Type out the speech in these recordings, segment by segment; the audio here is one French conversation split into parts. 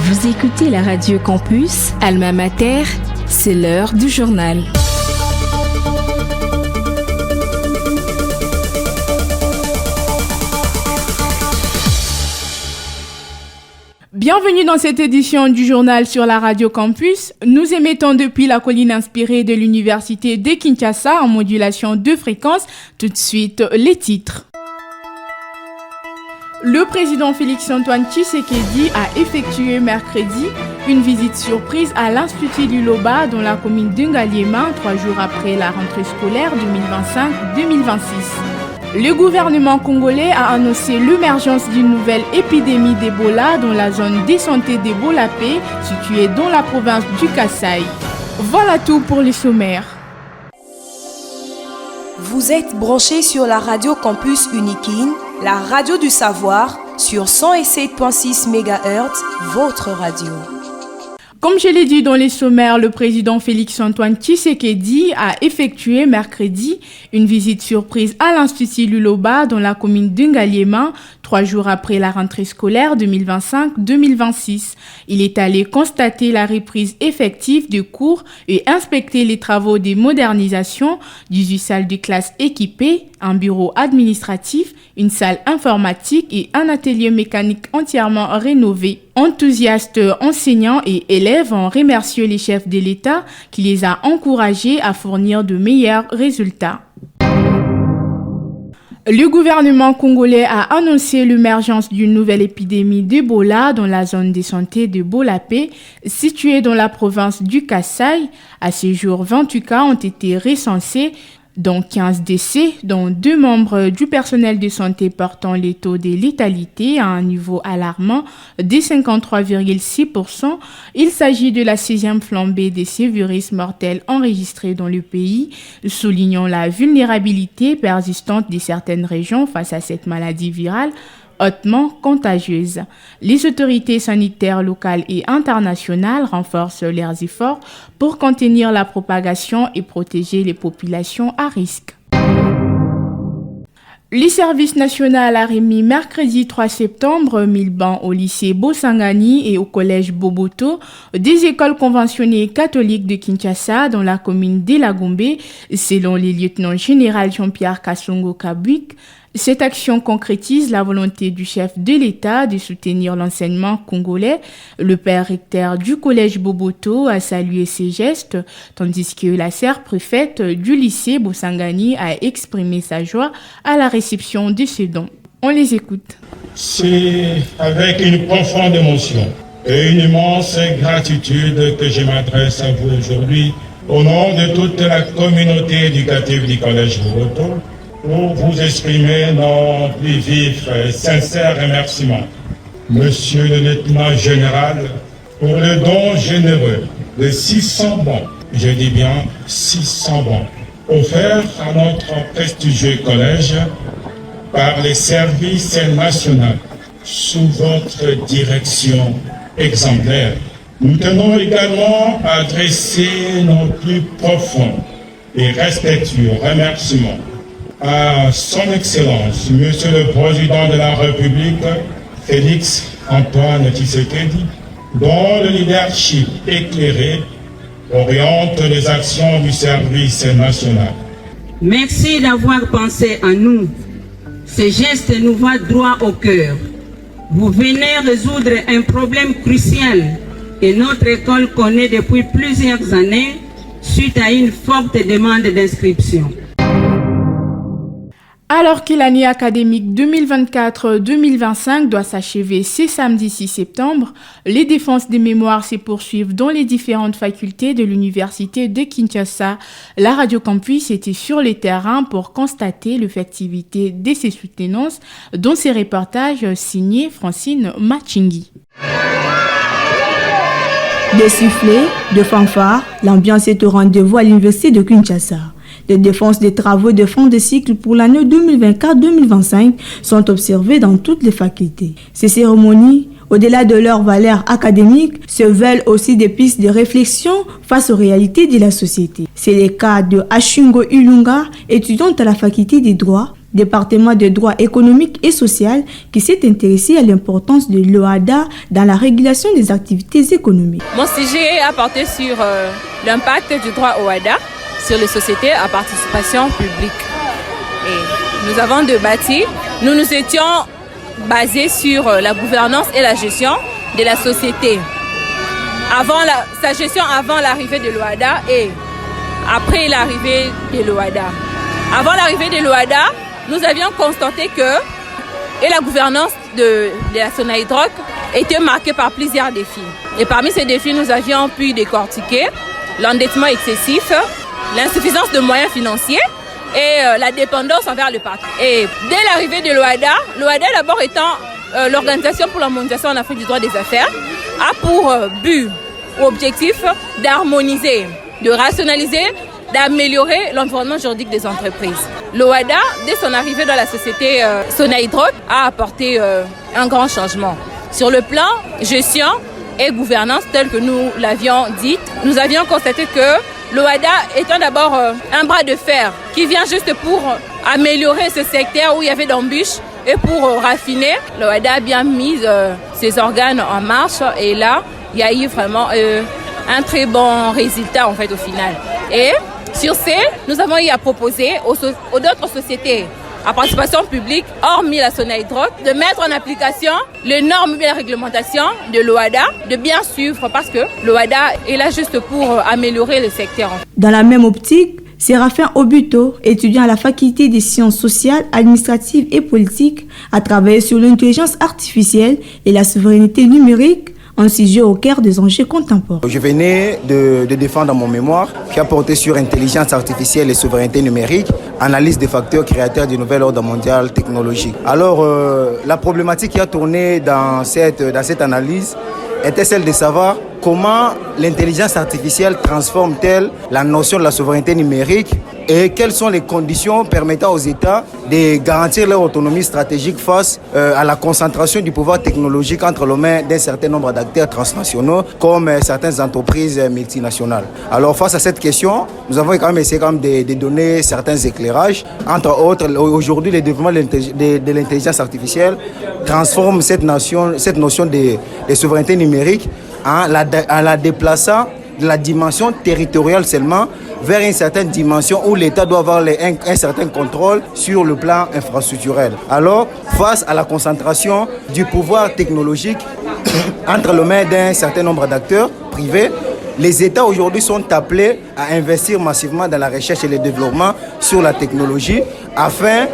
Vous écoutez la radio Campus, Alma Mater, c'est l'heure du journal. Bienvenue dans cette édition du journal sur la radio Campus. Nous émettons depuis la colline inspirée de l'université de Kinshasa en modulation de fréquence. Tout de suite, les titres. Le président Félix-Antoine Tshisekedi a effectué mercredi une visite surprise à l'Institut Luloba dans la commune d'Ngaliema 3 jours après la rentrée scolaire 2025-2026. Le gouvernement congolais a annoncé l'émergence d'une nouvelle épidémie d'Ebola dans la zone de santé de Bolapé, située dans la province du Kasaï. Voilà tout pour les sommaires. Vous êtes branchés sur la radio Campus Unikin, la radio du savoir, sur 107.6 MHz, votre radio. Comme je l'ai dit dans les sommaires, le président Félix-Antoine Tshisekedi a effectué mercredi une visite surprise à l'Institut Luloba dans la commune d'Ngaliema 3 jours après la rentrée scolaire 2025-2026. Il est allé constater la reprise effective des cours et inspecter les travaux de modernisation, 18 salles de classe équipées, un bureau administratif, une salle informatique et un atelier mécanique entièrement rénové. Enthousiastes enseignants et élèves ont remercié les chefs de l'État qui les a encouragés à fournir de meilleurs résultats. Le gouvernement congolais a annoncé l'émergence d'une nouvelle épidémie d'Ebola dans la zone de santé de Bolapé, située dans la province du Kasaï. À ce jour, 28 cas ont été recensés, dont 15 décès, dont 2 membres du personnel de santé portant les taux de létalité à un niveau alarmant de 53,6%. Il s'agit de la 6e flambée de ces virus mortels enregistrés dans le pays, soulignant la vulnérabilité persistante de certaines régions face à cette maladie virale hautement contagieuse. Les autorités sanitaires locales et internationales renforcent leurs efforts pour contenir la propagation et protéger les populations à risque. Le service national a remis mercredi 3 septembre 1000 bancs au lycée Bosangani et au collège Boboto, des écoles conventionnées catholiques de Kinshasa dans la commune d'Elagombe, selon le lieutenant général Jean-Pierre Kassongo Kabwik. Cette action concrétise la volonté du chef de l'État de soutenir l'enseignement congolais. Le père recteur du collège Boboto a salué ces gestes, tandis que la sœur préfète du lycée Bosangani a exprimé sa joie à la réception de ce don. On les écoute. C'est avec une profonde émotion et une immense gratitude que je m'adresse à vous aujourd'hui au nom de toute la communauté éducative du collège Boboto, pour vous exprimer nos plus vifs et sincères remerciements. Monsieur le lieutenant général, pour le don généreux de 600 bons, je dis bien 600 bons, offerts à notre prestigieux collège par les services nationaux sous votre direction exemplaire. Nous tenons également à adresser nos plus profonds et respectueux remerciements à son Excellence, Monsieur le Président de la République, Félix-Antoine Tshisekedi, dont le leadership éclairé oriente les actions du service national. Merci d'avoir pensé à nous. Ces gestes nous vont droit au cœur. Vous venez résoudre un problème crucial que notre école connaît depuis plusieurs années suite à une forte demande d'inscription. Alors que l'année académique 2024-2025 doit s'achever ce samedi 6 septembre, les défenses des mémoires se poursuivent dans les différentes facultés de l'université de Kinshasa. La radio Campus était sur le terrain pour constater l'effectivité de ces soutenances, dont ces reportages signés Francine Machingi. Des sifflets, de fanfares, l'ambiance est au rendez-vous à l'université de Kinshasa. Les défenses des travaux de fin de cycle pour l'année 2024-2025 sont observées dans toutes les facultés. Ces cérémonies, au-delà de leur valeur académique, se veulent aussi des pistes de réflexion face aux réalités de la société. C'est le cas de Ashungo Ilunga, étudiante à la faculté des droits, département de droit économique et social, qui s'est intéressé à l'importance de l'OHADA dans la régulation des activités économiques. Mon sujet a porté sur l'impact du droit OHADA sur les sociétés à participation publique. Et nous avons débattu, nous nous étions basés sur la gouvernance et la gestion de la société. Sa gestion avant l'arrivée de l'OHADA et après l'arrivée de l'OHADA. Avant l'arrivée de l'OHADA, nous avions constaté que la gouvernance de la Sonaïdroc était marquée par plusieurs défis. Et parmi ces défis, nous avions pu décortiquer l'endettement excessif, l'insuffisance de moyens financiers et la dépendance envers le parti. Et dès l'arrivée de l'OHADA d'abord étant l'Organisation pour l'harmonisation en Afrique du droit des affaires, a pour but ou objectif d'harmoniser, de rationaliser, d'améliorer l'environnement juridique des entreprises. L'OHADA, dès son arrivée dans la société Sonaïdroc, a apporté un grand changement. Sur le plan gestion et gouvernance, tel que nous l'avions dit, nous avions constaté que l'OHADA étant d'abord un bras de fer qui vient juste pour améliorer ce secteur où il y avait d'embûches et pour raffiner. L'OHADA a bien mis ses organes en marche et là, il y a eu vraiment un très bon résultat en fait au final. Et sur ce, nous avons eu à proposer aux d'autres sociétés à participation publique, hormis la Sonaïdroc, de mettre en application les normes et les réglementations de l'OHADA, de bien suivre parce que l'OHADA est là juste pour améliorer le secteur. Dans la même optique, Séraphin Obuto, étudiant à la faculté des sciences sociales, administratives et politiques, a travaillé sur l'intelligence artificielle et la souveraineté numérique, un sujet au cœur des enjeux contemporains. Je venais de défendre mon mémoire qui a porté sur intelligence artificielle et souveraineté numérique, analyse des facteurs créateurs du nouvel ordre mondial technologique. Alors, la problématique qui a tourné dans cette analyse était celle de savoir comment l'intelligence artificielle transforme-t-elle la notion de la souveraineté numérique et quelles sont les conditions permettant aux États de garantir leur autonomie stratégique face à la concentration du pouvoir technologique entre les mains d'un certain nombre d'acteurs transnationaux comme certaines entreprises multinationales. Alors face à cette question, nous avons quand même essayé de donner certains éclairages. Entre autres, aujourd'hui, le développement de l'intelligence artificielle transforme cette notion de souveraineté numérique en la déplaçant de la dimension territoriale seulement vers une certaine dimension où l'État doit avoir un certain contrôle sur le plan infrastructurel. Alors, face à la concentration du pouvoir technologique entre les mains d'un certain nombre d'acteurs privés, les États aujourd'hui sont appelés à investir massivement dans la recherche et le développement sur la technologie afin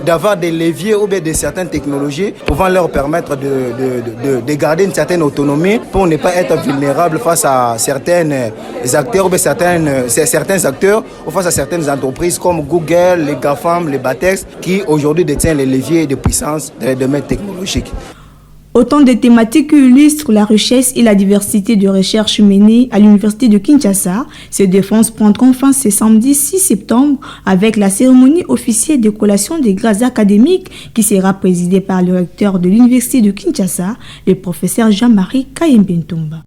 d'avoir des leviers ou bien de certaines technologies pouvant leur permettre de garder une certaine autonomie pour ne pas être vulnérables face à certains acteurs ou bien certains acteurs ou face à certaines entreprises comme Google, les GAFAM, les Batex qui aujourd'hui détiennent les leviers de puissance des domaines technologiques. Autant de thématiques qui illustrent la richesse et la diversité de recherches menées à l'Université de Kinshasa. Ces défenses prendront fin ce samedi 6 septembre avec la cérémonie officielle de collation des grades académiques qui sera présidée par le recteur de l'Université de Kinshasa, le professeur Jean-Marie Kayembentumba.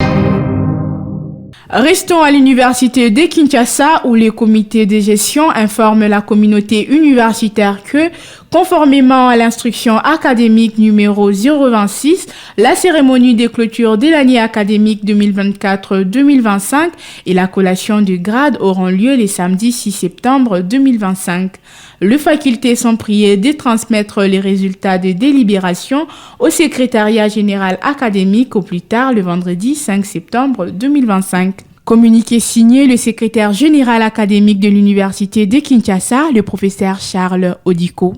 Restons à l'université de Kinshasa où les comités de gestion informent la communauté universitaire que, conformément à l'instruction académique numéro 026, la cérémonie de clôture de l'année académique 2024-2025 et la collation du grade auront lieu les samedis 6 septembre 2025. Les facultés sont priées de transmettre les résultats des délibérations au secrétariat général académique au plus tard le vendredi 5 septembre 2025. Communiqué signé le secrétaire général académique de l'université de Kinshasa, le professeur Charles Odiko.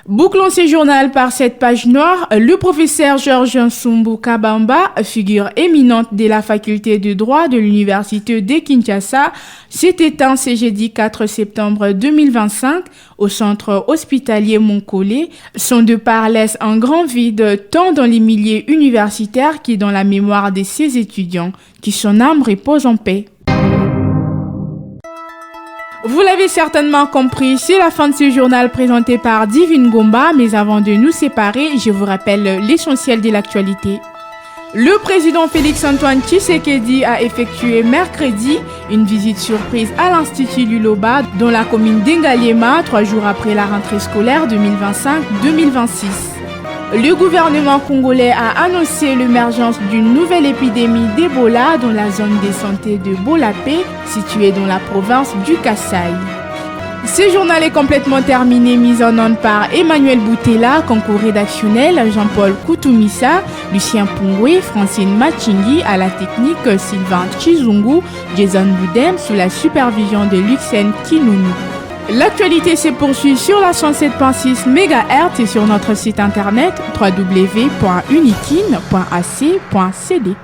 Bouclons ce journal par cette page noire. Le professeur Georges Nsumbu Kabamba, figure éminente de la faculté de droit de l'université de Kinshasa, s'est éteint ce jeudi 4 septembre 2025 au centre hospitalier Monkolé. Son départ laisse un grand vide tant dans les milieux universitaires que dans la mémoire de ses étudiants. Que son âme repose en paix. Vous l'avez certainement compris, c'est la fin de ce journal présenté par Divine Gomba, mais avant de nous séparer, je vous rappelle l'essentiel de l'actualité. Le président Félix-Antoine Tshisekedi a effectué mercredi une visite surprise à l'Institut Luloba dans la commune d'Engaliema 3 jours après la rentrée scolaire 2025-2026. Le gouvernement congolais a annoncé l'émergence d'une nouvelle épidémie d'Ebola dans la zone de santé de Bolapé, située dans la province du Kasaï. Ce journal est complètement terminé, mis en onde par Emmanuel Boutella, concours rédactionnel, Jean-Paul Koutoumissa, Lucien Pungwe, Francine Machingi, à la technique, Sylvain Chizungu, Jason Boudem, sous la supervision de Luxen Kinounou. L'actualité se poursuit sur la 107.6 MHz et sur notre site internet www.unikin.ac.cd.